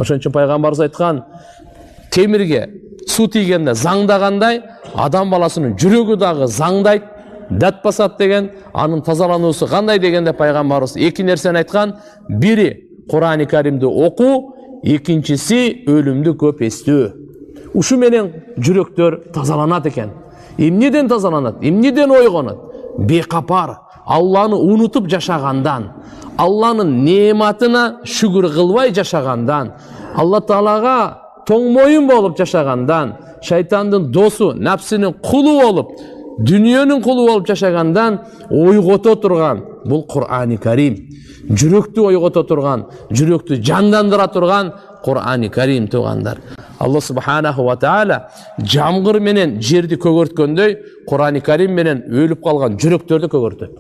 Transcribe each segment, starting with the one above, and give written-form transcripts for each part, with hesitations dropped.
Ошон үчүн пайгамбарыбыз айткан, темирге суу тийгенде заңдагандай, адам баласынын жүрөгү дагы заңдайт, дат басат деген, анын тазалануусу кандай дегенде пайгамбарыбыз эки нерсени айткан. Бири Кур'ан-ы Каримди окуу, экинчиси өлүмдү көп эстөө. Ушу менен жүрөктөр тазаланат экен. Эмнеден тазаланат? Эмнеден ойгонот? Бекапар, Алланы унутуп жашагандан, Алланын неематына шүгүр кылбай жашагандан, Алла Таалага тоң моюн болуп жашагандан, шайтандын досу, нәпсинин кулу болуп, дүниөнүн кулу болуп жашагандан ойгото турган бул Кур'ан-ы Карим. Жүрөктү ойгото турган, жүрөктү жандандыра турган Кур'ан-ы Карим тугандар. Алла Субханаху ва Таала жамгыр менен жерди көгөрткөндөй, Кур'ан-ы Карим менен өлүп калган жүрөктөрдү көгөртөт.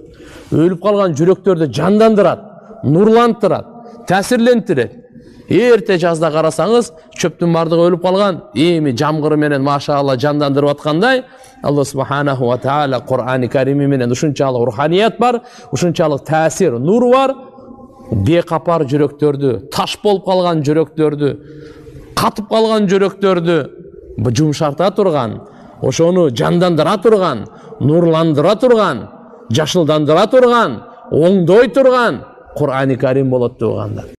Өлүп калган жүрөктөрдү жандандырат, нурлантырат, таасирлентирет. Эрте жазда карасаңыз, чөптүн бардыгы өлүп калган, эми жамгыры менен машаалла жандандырып аткандай, Алла Субханаху ва Таала Кур'ан-ы Карими менен ушунчалык руханият бар, ушунчалык таасир, нур бар. Бекапар жүрөктөрдү, таш болуп калган жүрөктөрдү, катып калган жүрөктөрдү жумшарта турган, ошону жандандыра турган, нурландыра турган, жашылдандыра турган, оңдой турган Кур'ан-ы Карим болот тугандар.